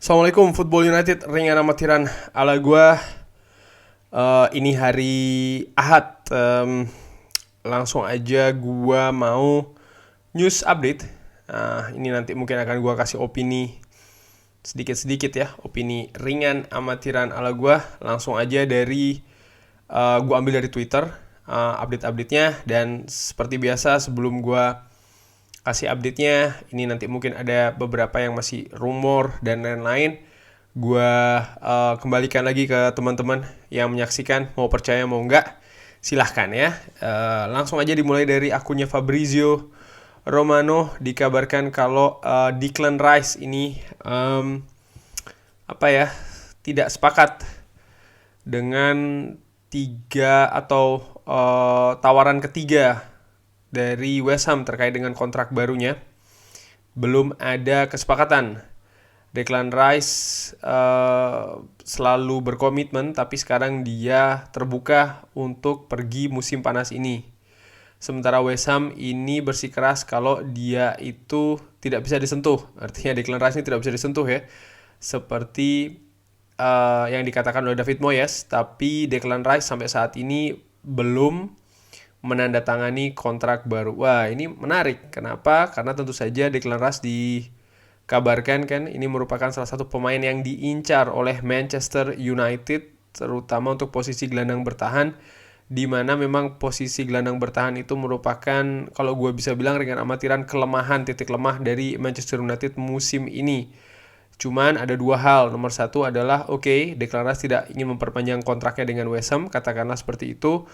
Assalamualaikum Football United, ringan amatiran ala gua. Ini hari Ahad. Langsung aja gua mau news update. Ini nanti mungkin akan gua kasih opini sedikit-sedikit ya, opini ringan amatiran ala gua. Langsung aja dari gua ambil dari Twitter, update-update-nya. Dan seperti biasa sebelum gua kasih update-nya, ini nanti mungkin ada beberapa yang masih rumor dan lain-lain. Gua kembalikan lagi ke teman-teman yang menyaksikan, mau percaya mau enggak, silahkan ya. Langsung aja dimulai dari akunnya Fabrizio Romano. Dikabarkan kalau Declan Rice ini tidak sepakat dengan tiga atau tawaran ketiga dari West Ham terkait dengan kontrak barunya. Belum ada kesepakatan. Declan Rice selalu berkomitmen, tapi sekarang dia terbuka untuk pergi musim panas ini. Sementara West Ham ini bersikeras kalau dia itu tidak bisa disentuh. Artinya Declan Rice ini tidak bisa disentuh ya. Seperti yang dikatakan oleh David Moyes. Tapi Declan Rice sampai saat ini belum menandatangani kontrak baru. Wah, ini menarik. Kenapa? Karena tentu saja Declan Rice dikabarkan kan ini merupakan salah satu pemain yang diincar oleh Manchester United, terutama untuk posisi gelandang bertahan, di mana memang posisi gelandang bertahan itu merupakan, kalau gue bisa bilang dengan amatiran, kelemahan, titik lemah dari Manchester United musim ini. Cuman ada dua hal. Nomor satu adalah Declan Rice tidak ingin memperpanjang kontraknya dengan West Ham, katakanlah seperti itu.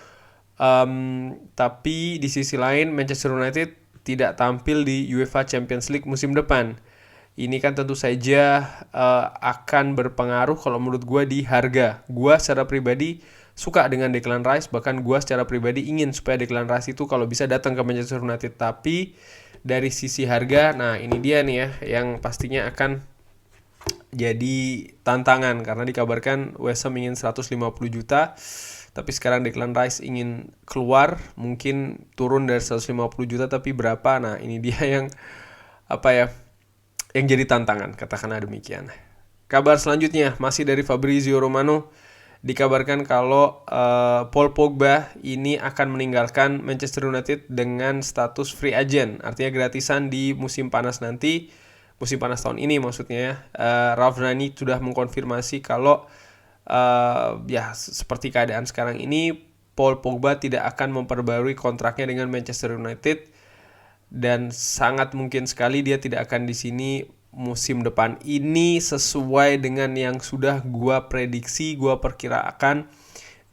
Tapi di sisi lain Manchester United tidak tampil di UEFA Champions League musim depan. Ini kan tentu saja akan berpengaruh kalau menurut gue di harga. Gue secara pribadi suka dengan Declan Rice, bahkan gue secara pribadi ingin supaya Declan Rice itu kalau bisa datang ke Manchester United. Tapi dari sisi harga, nah ini dia nih ya yang pastinya akan jadi tantangan, karena dikabarkan West Ham ingin 150 juta. Tapi sekarang Declan Rice ingin keluar, mungkin turun dari 150 juta, tapi berapa? Nah, ini dia yang yang jadi tantangan, katakanlah demikian. Kabar selanjutnya masih dari Fabrizio Romano. Dikabarkan kalau Paul Pogba ini akan meninggalkan Manchester United dengan status free agent, artinya gratisan di musim panas nanti, musim panas tahun ini maksudnya ya. Ralf Rangnick sudah mengkonfirmasi kalau seperti keadaan sekarang ini, Paul Pogba tidak akan memperbarui kontraknya dengan Manchester United, dan sangat mungkin sekali dia tidak akan di sini musim depan. Ini sesuai dengan yang sudah gua prediksi, gua perkirakan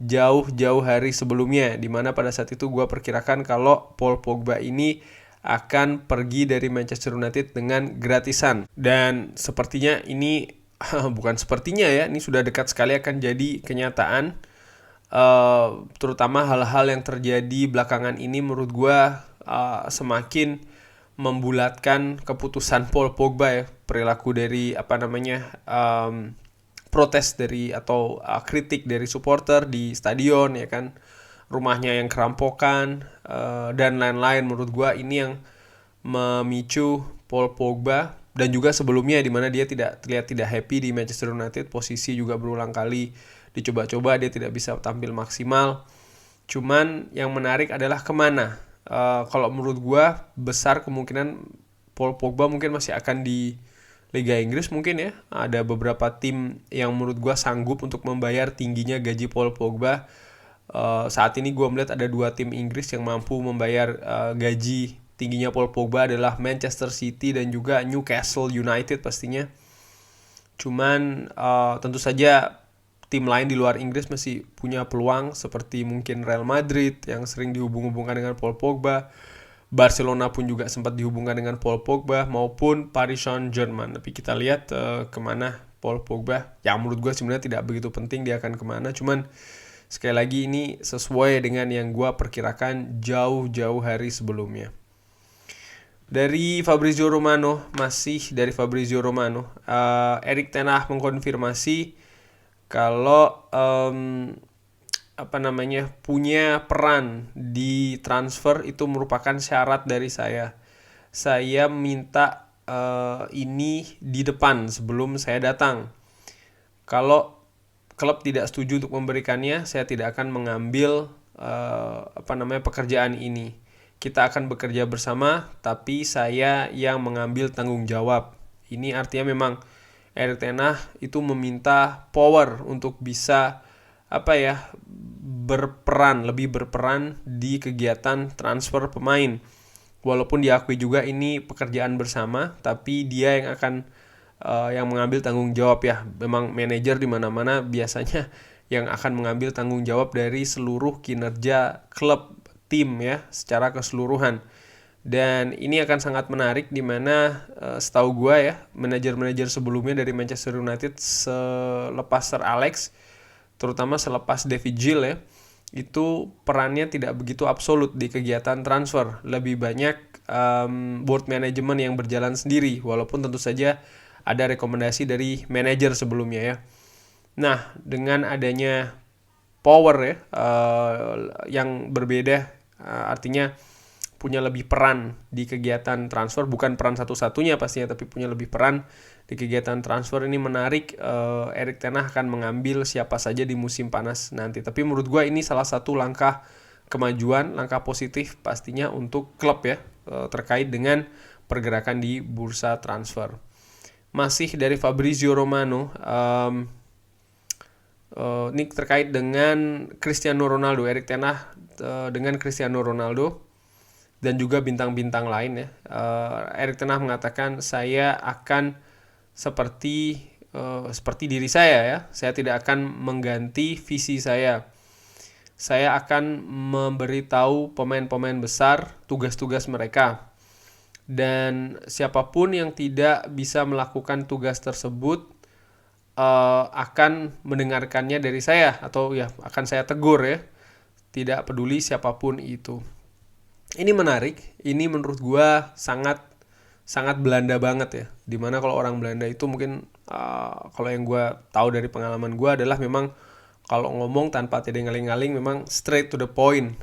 jauh-jauh hari sebelumnya, dimana pada saat itu gua perkirakan kalau Paul Pogba ini akan pergi dari Manchester United dengan gratisan. Dan sepertinya ini bukan sepertinya ya, ini sudah dekat sekali akan jadi kenyataan. Terutama hal-hal yang terjadi belakangan ini menurut gue semakin membulatkan keputusan Paul Pogba ya. Perilaku dari protes dari atau kritik dari supporter di stadion ya kan, rumahnya yang kerampokan dan lain-lain. Menurut gue ini yang memicu Paul Pogba, dan juga sebelumnya di mana dia terlihat tidak happy di Manchester United. Posisi juga berulang kali dicoba-coba, dia tidak bisa tampil maksimal. Cuman yang menarik adalah kemana. Kalau menurut gue besar kemungkinan Paul Pogba mungkin masih akan di Liga Inggris mungkin ya. Ada beberapa tim yang menurut gue sanggup untuk membayar tingginya gaji Paul Pogba. Saat ini gue melihat ada dua tim Inggris yang mampu membayar gaji tingginya Paul Pogba, adalah Manchester City dan juga Newcastle United pastinya. Cuman tentu saja tim lain di luar Inggris masih punya peluang, seperti mungkin Real Madrid yang sering dihubung-hubungkan dengan Paul Pogba. Barcelona pun juga sempat dihubungkan dengan Paul Pogba, maupun Paris Saint-Germain. Tapi kita lihat kemana Paul Pogba. Ya menurut gue sebenarnya tidak begitu penting dia akan kemana. Cuman sekali lagi ini sesuai dengan yang gue perkirakan jauh-jauh hari sebelumnya. Dari Fabrizio Romano, Erik ten Hag mengkonfirmasi kalau punya peran di transfer itu merupakan syarat dari saya. Saya minta ini di depan sebelum saya datang. Kalau klub tidak setuju untuk memberikannya, saya tidak akan mengambil pekerjaan ini. Kita akan bekerja bersama, tapi saya yang mengambil tanggung jawab. Ini artinya memang Erik ten Hag itu meminta power untuk bisa lebih berperan di kegiatan transfer pemain. Walaupun diakui juga ini pekerjaan bersama, tapi dia yang akan yang mengambil tanggung jawab ya. Memang manajer di mana-mana biasanya yang akan mengambil tanggung jawab dari seluruh kinerja klub tim ya secara keseluruhan. Dan ini akan sangat menarik di mana setahu gue ya, manajer-manajer sebelumnya dari Manchester United selepas Sir Alex, terutama selepas David Gill ya, itu perannya tidak begitu absolut di kegiatan transfer. Lebih banyak board management yang berjalan sendiri, walaupun tentu saja ada rekomendasi dari manajer sebelumnya ya. Nah, dengan adanya power ya yang berbeda, artinya punya lebih peran di kegiatan transfer, bukan peran satu-satunya pastinya, tapi punya lebih peran di kegiatan transfer. Ini menarik, Erik ten Hag akan mengambil siapa saja di musim panas nanti. Tapi menurut gue ini salah satu langkah kemajuan, langkah positif pastinya untuk klub ya, terkait dengan pergerakan di bursa transfer. Masih dari Fabrizio Romano, ini terkait dengan Cristiano Ronaldo, Erik ten Hag dengan Cristiano Ronaldo dan juga bintang-bintang lain ya. Erik ten Hag mengatakan, saya akan seperti diri saya ya. Saya tidak akan mengganti visi saya. Saya akan memberitahu pemain-pemain besar tugas-tugas mereka. Dan siapapun yang tidak bisa melakukan tugas tersebut akan mendengarkannya dari saya, atau ya akan saya tegur ya. Tidak peduli siapapun itu. Ini menarik, ini menurut gua sangat Belanda banget ya. Dimana kalau orang Belanda itu mungkin kalau yang gua tahu dari pengalaman gua adalah memang kalau ngomong tanpa tedeng-aling-aling, memang straight to the point,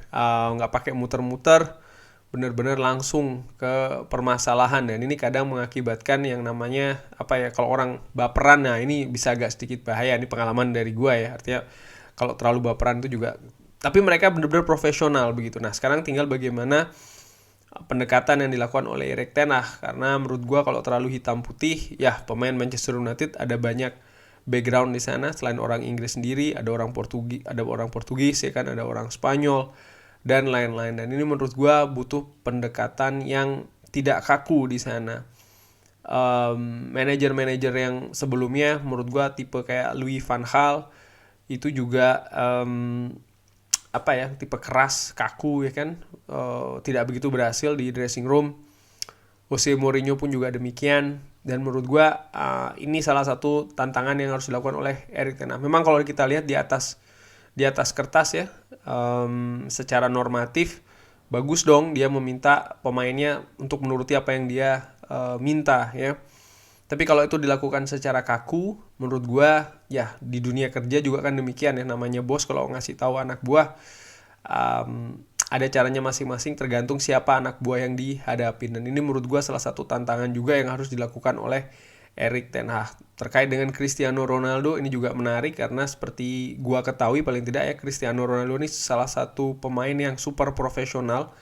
nggak pakai muter-muter, benar-benar langsung ke permasalahan. Dan ini kadang mengakibatkan yang namanya kalau orang baperan, nah ini bisa agak sedikit bahaya. Ini pengalaman dari gua ya, artinya kalau terlalu baperan itu juga, tapi mereka benar-benar profesional begitu. Nah, sekarang tinggal bagaimana pendekatan yang dilakukan oleh Erik ten Hag, karena menurut gua kalau terlalu hitam putih ya, pemain Manchester United ada banyak background di sana. Selain orang Inggris sendiri, ada orang Portugis ya kan, ada orang Spanyol dan lain-lain. Dan ini menurut gua butuh pendekatan yang tidak kaku di sana. Manajer-manajer yang sebelumnya menurut gua tipe kayak Louis van Gaal itu juga tipe keras, kaku ya kan, tidak begitu berhasil di dressing room. Jose Mourinho pun juga demikian. Dan menurut gue ini salah satu tantangan yang harus dilakukan oleh Erik ten Hag. Memang kalau kita lihat di atas kertas ya, secara normatif bagus dong dia meminta pemainnya untuk menuruti apa yang dia minta ya. Tapi kalau itu dilakukan secara kaku, menurut gue ya di dunia kerja juga kan demikian ya. Namanya bos kalau ngasih tahu anak buah, ada caranya masing-masing tergantung siapa anak buah yang dihadapin. Dan ini menurut gue salah satu tantangan juga yang harus dilakukan oleh Erik ten Hag. Terkait dengan Cristiano Ronaldo, ini juga menarik karena seperti gue ketahui paling tidak ya, Cristiano Ronaldo ini salah satu pemain yang super profesional.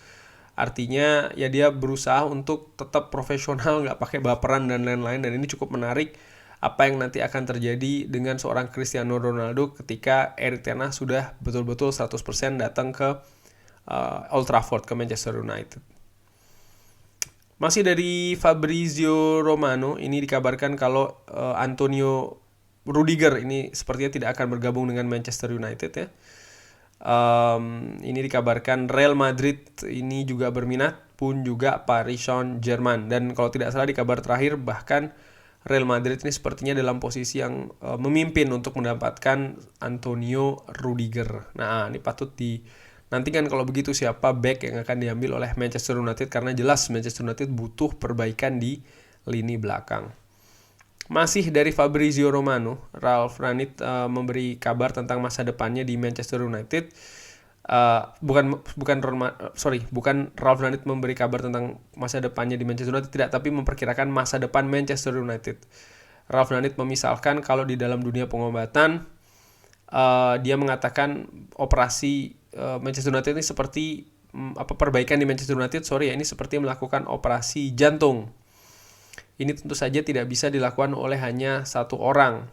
Artinya ya dia berusaha untuk tetap profesional, nggak pakai baperan dan lain-lain. Dan ini cukup menarik apa yang nanti akan terjadi dengan seorang Cristiano Ronaldo ketika Erik ten Hag sudah betul-betul 100% datang ke Old Trafford, ke Manchester United. Masih dari Fabrizio Romano, ini dikabarkan kalau Antonio Rudiger ini sepertinya tidak akan bergabung dengan Manchester United ya. Ini dikabarkan Real Madrid ini juga berminat, pun juga Paris Saint-Germain. Dan kalau tidak salah di kabar terakhir, bahkan Real Madrid ini sepertinya dalam posisi yang memimpin untuk mendapatkan Antonio Rudiger. Nah, ini patut dinantikan kalau begitu siapa back yang akan diambil oleh Manchester United, karena jelas Manchester United butuh perbaikan di lini belakang. Masih dari Fabrizio Romano, Ralf Rangnick memberi kabar tentang masa depannya di Manchester United. bukan Ralf Rangnick memberi kabar tentang masa depannya di Manchester United, tidak, tapi memperkirakan masa depan Manchester United. Ralf Rangnick memisalkan kalau di dalam dunia pengobatan, dia mengatakan operasi Manchester United ini seperti perbaikan di Manchester United, ini seperti melakukan operasi jantung. Ini tentu saja tidak bisa dilakukan oleh hanya satu orang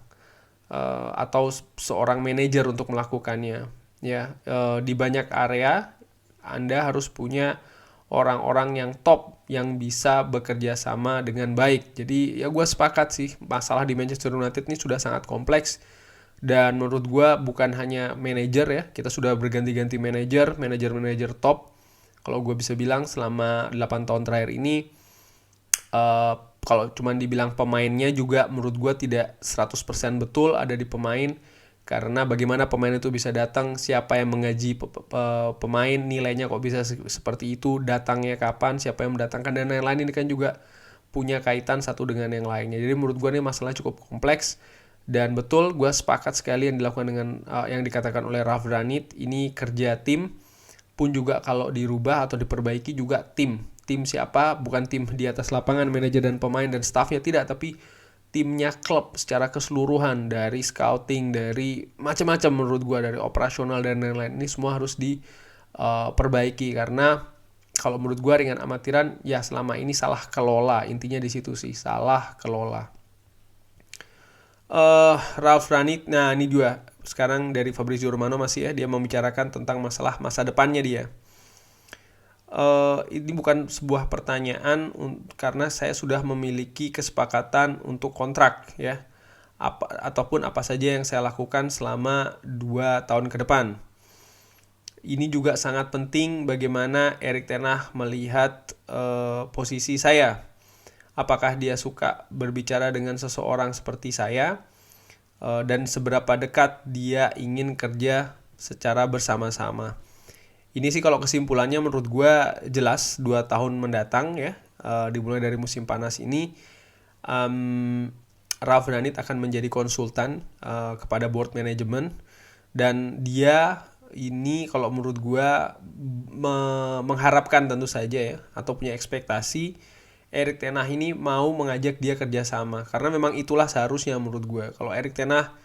atau seorang manajer untuk melakukannya. Ya, di banyak area Anda harus punya orang-orang yang top yang bisa bekerja sama dengan baik. Jadi ya gue sepakat sih, masalah di Manchester United ini sudah sangat kompleks. Dan menurut gue bukan hanya manajer ya, kita sudah berganti-ganti manajer top. Kalau gue bisa bilang selama 8 tahun terakhir ini, kalau cuma dibilang pemainnya juga menurut gue tidak 100% betul ada di pemain. Karena bagaimana pemain itu bisa datang, siapa yang mengaji pemain, nilainya kok bisa seperti itu, datangnya kapan, siapa yang mendatangkan, dan lain-lain ini kan juga punya kaitan satu dengan yang lainnya. Jadi menurut gue ini masalah cukup kompleks. Dan betul, gue sepakat sekali yang dilakukan dengan yang dikatakan oleh Ralf Rangnick, ini kerja tim, pun juga kalau dirubah atau diperbaiki juga tim. Tim siapa? Bukan tim di atas lapangan, manajer dan pemain dan staffnya, tidak, tapi timnya klub secara keseluruhan, dari scouting, dari macam-macam menurut gue, dari operasional dan lain-lain. Ini semua harus diperbaiki karena kalau menurut gue ringan amatiran ya selama ini salah kelola, intinya di situ sih, salah kelola. Ralf Rangnick, nah ini juga sekarang dari Fabrizio Romano masih ya, dia membicarakan tentang masalah masa depannya dia. Ini bukan sebuah pertanyaan karena saya sudah memiliki kesepakatan untuk kontrak ya, ataupun apa saja yang saya lakukan selama 2 tahun ke depan. Ini juga sangat penting bagaimana Erik ten Hag melihat posisi saya. Apakah dia suka berbicara dengan seseorang seperti saya, dan seberapa dekat dia ingin kerja secara bersama-sama. Ini sih kalau kesimpulannya menurut gue jelas 2 tahun mendatang ya, dimulai dari musim panas ini, Ralf Rangnick akan menjadi konsultan kepada board management, dan dia ini kalau menurut gue mengharapkan tentu saja ya, atau punya ekspektasi Erik ten Hag ini mau mengajak dia kerjasama, karena memang itulah seharusnya menurut gue. Kalau Erik ten Hag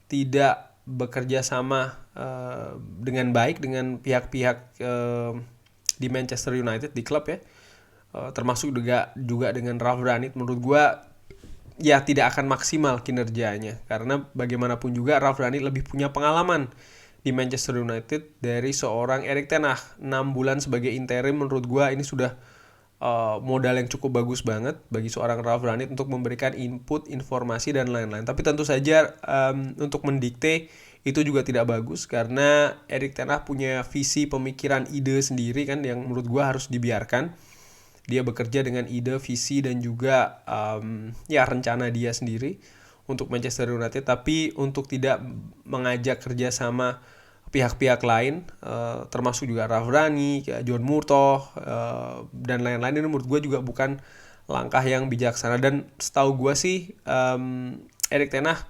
tidak bekerja sama dengan baik dengan pihak-pihak di Manchester United, di klub ya, termasuk juga dengan Ralf Rangnick, menurut gue ya tidak akan maksimal kinerjanya. Karena bagaimanapun juga Ralf Rangnick lebih punya pengalaman di Manchester United dari seorang Erik ten Hag. 6 bulan sebagai interim menurut gue ini sudah modal yang cukup bagus banget bagi seorang Ralf Rangnick untuk memberikan input, informasi, dan lain-lain. Tapi tentu saja untuk mendikte itu juga tidak bagus, karena Erik ten Hag punya visi, pemikiran, ide sendiri kan, yang menurut gue harus dibiarkan. Dia bekerja dengan ide, visi, dan juga rencana dia sendiri untuk Manchester United. Tapi untuk tidak mengajak kerjasama pihak-pihak lain, termasuk juga Ralf Rangnick, John Murtough, dan lain-lain, ini menurut gue juga bukan langkah yang bijaksana. Dan setahu gue sih Erik ten Hag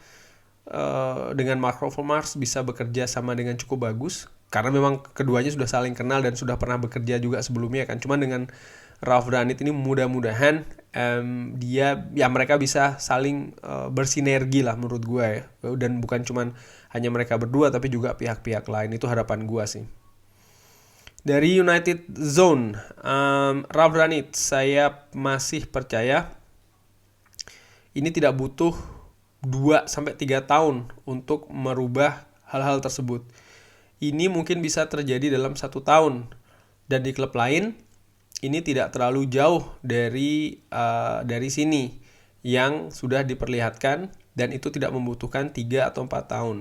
dengan Mark Overmars bisa bekerja sama dengan cukup bagus, karena memang keduanya sudah saling kenal dan sudah pernah bekerja juga sebelumnya kan. Cuman dengan Ralf Rangnick ini mudah-mudahan mereka bisa saling bersinergi lah menurut gue ya, dan bukan cuman hanya mereka berdua tapi juga pihak-pihak lain. Itu harapan gue sih. Dari United Zone, Ralf Rangnick, saya masih percaya ini tidak butuh 2-3 tahun untuk merubah hal-hal tersebut. Ini mungkin bisa terjadi dalam 1 tahun, dan di klub lain ini tidak terlalu jauh dari sini yang sudah diperlihatkan, dan itu tidak membutuhkan 3 atau 4 tahun.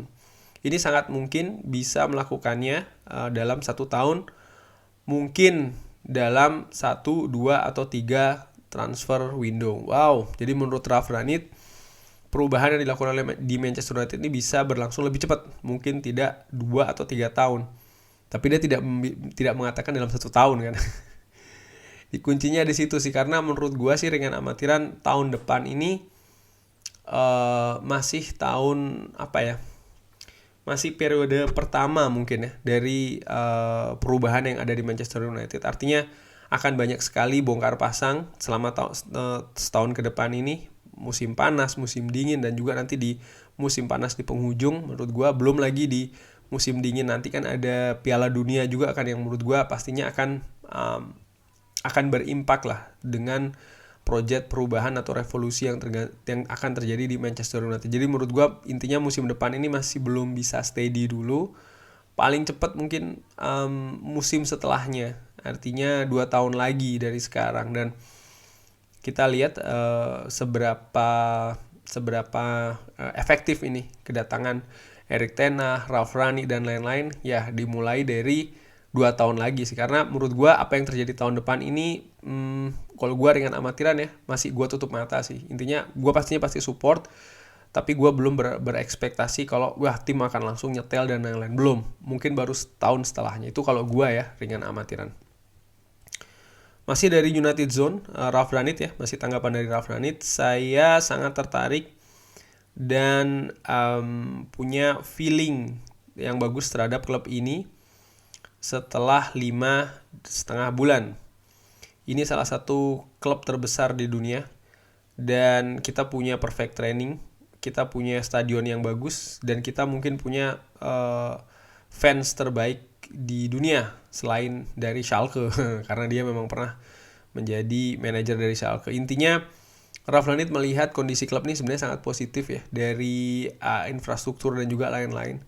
Ini sangat mungkin bisa melakukannya dalam 1 tahun, mungkin dalam 1, 2, atau 3 transfer window. Wow, jadi menurut Ralf Rangnick, perubahan yang dilakukan di Manchester United ini bisa berlangsung lebih cepat, mungkin tidak 2 atau 3 tahun. Tapi dia tidak mengatakan dalam 1 tahun kan. Kuncinya di situ sih, karena menurut gue sih ringan amatiran tahun depan ini masih tahun masih periode pertama mungkin ya dari perubahan yang ada di Manchester United. Artinya akan banyak sekali bongkar pasang selama setahun ke depan ini, musim panas, musim dingin, dan juga nanti di musim panas di penghujung menurut gue. Belum lagi di musim dingin nanti kan ada Piala Dunia juga kan, yang menurut gue pastinya akan berimpak lah dengan proyek perubahan atau revolusi yang akan terjadi di Manchester United. Jadi menurut gue intinya musim depan ini masih belum bisa steady dulu. Paling cepat mungkin musim setelahnya, artinya 2 tahun lagi dari sekarang. Dan kita lihat seberapa efektif ini kedatangan Erik ten Hag, Ralf Rangnick dan lain-lain ya, dimulai dari 2 tahun lagi sih. Karena menurut gue apa yang terjadi tahun depan ini, kalau gue dengan amatiran ya, masih gue tutup mata sih. Intinya gue pasti support, tapi gue belum berekspektasi kalau wah tim akan langsung nyetel dan lain-lain. Belum, mungkin baru setahun setelahnya. Itu kalau gue ya, ringan amatiran. Masih dari United Zone, Ralf Rangnick ya, masih tanggapan dari Ralf Rangnick. Saya sangat tertarik dan punya feeling yang bagus terhadap klub ini setelah 5,5 bulan. Ini salah satu klub terbesar di dunia, dan kita punya perfect training, kita punya stadion yang bagus, dan kita mungkin punya fans terbaik di dunia selain dari Schalke karena dia memang pernah menjadi manajer dari Schalke. Intinya Ralf Rangnick melihat kondisi klub ini sebenarnya sangat positif ya, dari infrastruktur dan juga lain-lain.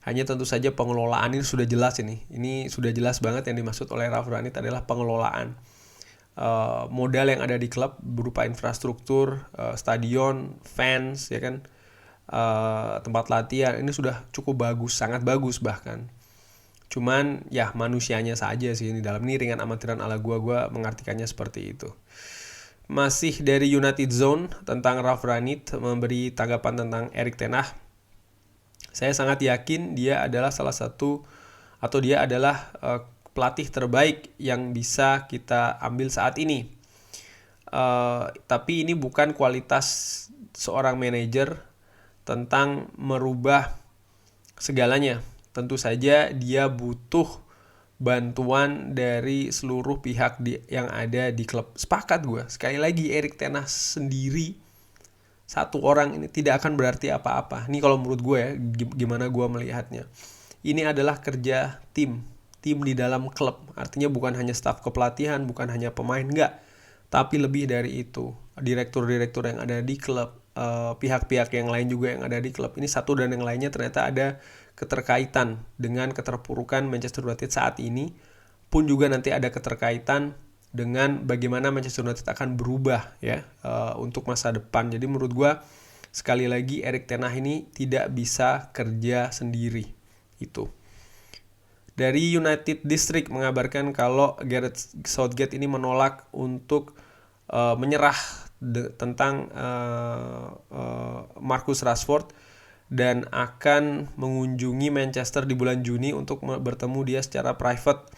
Hanya tentu saja pengelolaan ini sudah jelas ini. Ini sudah jelas banget yang dimaksud oleh Ralf Rangnick adalah pengelolaan. Modal yang ada di klub berupa infrastruktur, stadion, fans, ya kan, tempat latihan ini sudah cukup bagus, sangat bagus bahkan. Cuman ya manusianya saja sih ini dalam ini ringan amatiran ala gua mengartikannya seperti itu. Masih dari United Zone tentang Ralf Rangnick memberi tanggapan tentang Erik ten Hag. Saya sangat yakin dia adalah salah satu atau dia adalah pelatih terbaik yang bisa kita ambil saat ini. Tapi ini bukan kualitas seorang manajer tentang merubah segalanya. Tentu saja dia butuh bantuan dari seluruh pihak yang ada di klub. Sepakat gue. Sekali lagi, Erik ten Hag sendiri, satu orang ini tidak akan berarti apa-apa. Ini kalau menurut gue ya, gimana gue melihatnya. Ini adalah kerja tim di dalam klub. Artinya bukan hanya staf kepelatihan, bukan hanya pemain, enggak. Tapi lebih dari itu. Direktur-direktur yang ada di klub, pihak-pihak yang lain juga yang ada di klub. Ini satu dan yang lainnya ternyata ada keterkaitan dengan keterpurukan Manchester United saat ini, pun juga nanti ada keterkaitan dengan bagaimana Manchester United akan berubah ya untuk masa depan. Jadi menurut gue sekali lagi Erik ten Hag ini tidak bisa kerja sendiri. Itu dari United District mengabarkan kalau Gareth Southgate ini menolak untuk menyerah tentang Marcus Rashford dan akan mengunjungi Manchester di bulan Juni untuk bertemu dia secara private.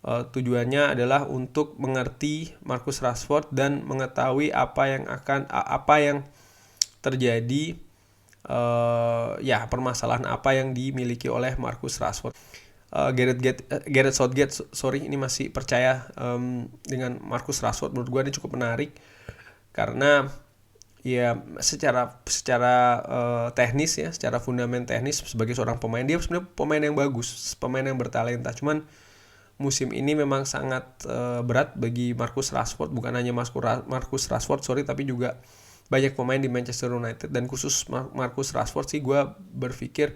Tujuannya adalah untuk mengerti Marcus Rashford dan mengetahui apa yang terjadi, permasalahan apa yang dimiliki oleh Marcus Rashford. Gareth Southgate ini masih percaya dengan Marcus Rashford. Menurut gue ini cukup menarik karena ya secara teknis ya, secara fundament teknis sebagai seorang pemain, dia sebenarnya pemain yang bagus, pemain yang bertalenta. Cuman musim ini memang sangat berat bagi Marcus Rashford, bukan hanya Marcus Rashford tapi juga banyak pemain di Manchester United, dan khusus Marcus Rashford sih gue berpikir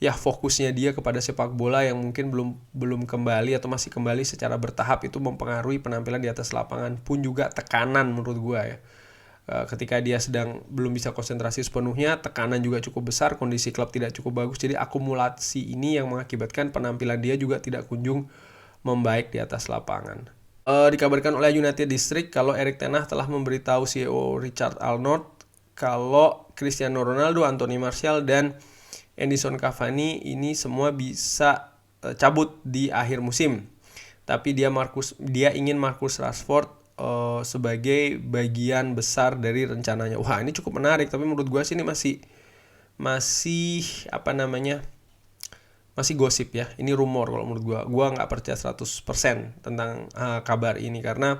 ya fokusnya dia kepada sepak bola yang mungkin belum kembali atau masih kembali secara bertahap, itu mempengaruhi penampilan di atas lapangan, pun juga tekanan menurut gue ya. Ketika dia sedang belum bisa konsentrasi sepenuhnya, tekanan juga cukup besar, kondisi klub tidak cukup bagus, jadi akumulasi ini yang mengakibatkan penampilan dia juga tidak kunjung membaik di atas lapangan. Dikabarkan oleh United District kalau Erik ten Hag telah memberitahu CEO Richard Arnold kalau Cristiano Ronaldo, Anthony Martial, dan Edinson Cavani ini semua bisa cabut di akhir musim. Tapi dia ingin Marcus Rashford sebagai bagian besar dari rencananya. Wah, ini cukup menarik, tapi menurut gue sih ini masih masih gosip ya. Ini rumor kalau menurut gue. Gue nggak percaya 100% tentang kabar ini karena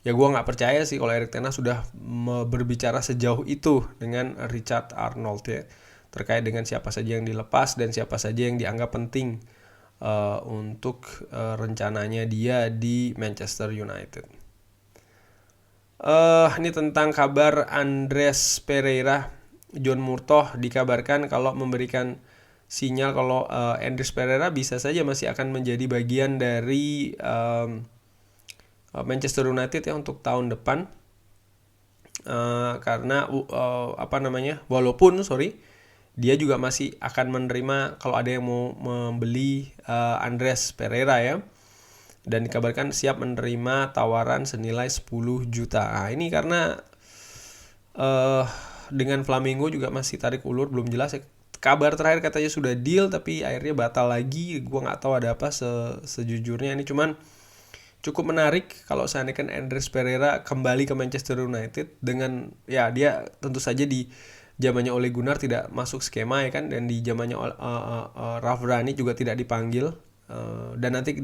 ya gue nggak percaya sih kalau Erik ten Hag sudah berbicara sejauh itu dengan Richard Arnold ya, terkait dengan siapa saja yang dilepas dan siapa saja yang dianggap penting untuk rencananya dia di Manchester United. Ini tentang kabar Andreas Pereira. John Murtoh dikabarkan kalau memberikan sinyal kalau Andreas Pereira bisa saja masih akan menjadi bagian dari Manchester United ya untuk tahun depan, karena walaupun dia juga masih akan menerima kalau ada yang mau membeli Andreas Pereira ya, dan dikabarkan siap menerima tawaran senilai 10 juta. Nah, ini karena dengan Flamengo juga masih tarik ulur, belum jelas ya. Kabar terakhir katanya sudah deal tapi akhirnya batal lagi. Gue nggak tahu ada apa sejujurnya. Ini cuman cukup menarik kalau seandainya Andreas Pereira kembali ke Manchester United dengan ya dia tentu saja di zamannya Ole Gunnar tidak masuk skema ya kan, dan di zamannya Ralf Rangnick juga tidak dipanggil, dan nanti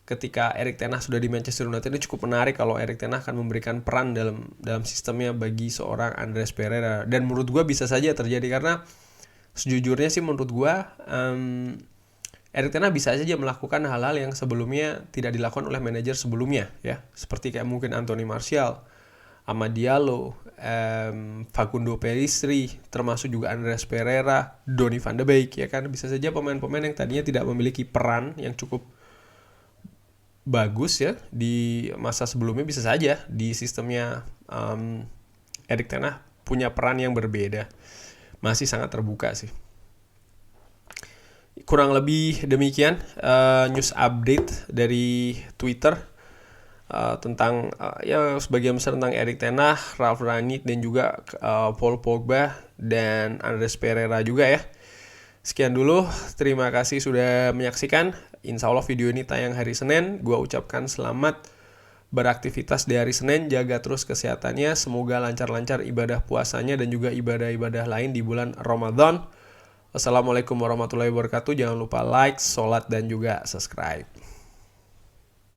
ketika Erik ten Hag sudah di Manchester United ini cukup menarik kalau Erik ten Hag akan memberikan peran dalam sistemnya bagi seorang Andreas Pereira, dan menurut gue bisa saja terjadi karena sejujurnya sih menurut gue Erik ten Hag bisa saja melakukan hal-hal yang sebelumnya tidak dilakukan oleh manajer sebelumnya ya, seperti kayak mungkin Anthony Martial, Amad Diallo, Facundo Pellistri, termasuk juga Andreas Pereira, Donny van de Beek ya kan. Bisa saja pemain-pemain yang tadinya tidak memiliki peran yang cukup bagus ya di masa sebelumnya, bisa saja di sistemnya Erik ten Hag punya peran yang berbeda. Masih sangat terbuka sih. Kurang lebih demikian news update dari Twitter tentang ya sebagian besar tentang Erik ten Hag, Ralf Rangnick, dan juga Paul Pogba dan Andreas Pereira juga ya. Sekian dulu, terima kasih sudah menyaksikan. Insya Allah video ini tayang hari Senin. Gua ucapkan selamat beraktivitas di hari Senin, jaga terus kesehatannya, semoga lancar-lancar ibadah puasanya dan juga ibadah-ibadah lain di bulan Ramadan. Wassalamualaikum warahmatullahi wabarakatuh. Jangan lupa like, sholat, dan juga subscribe.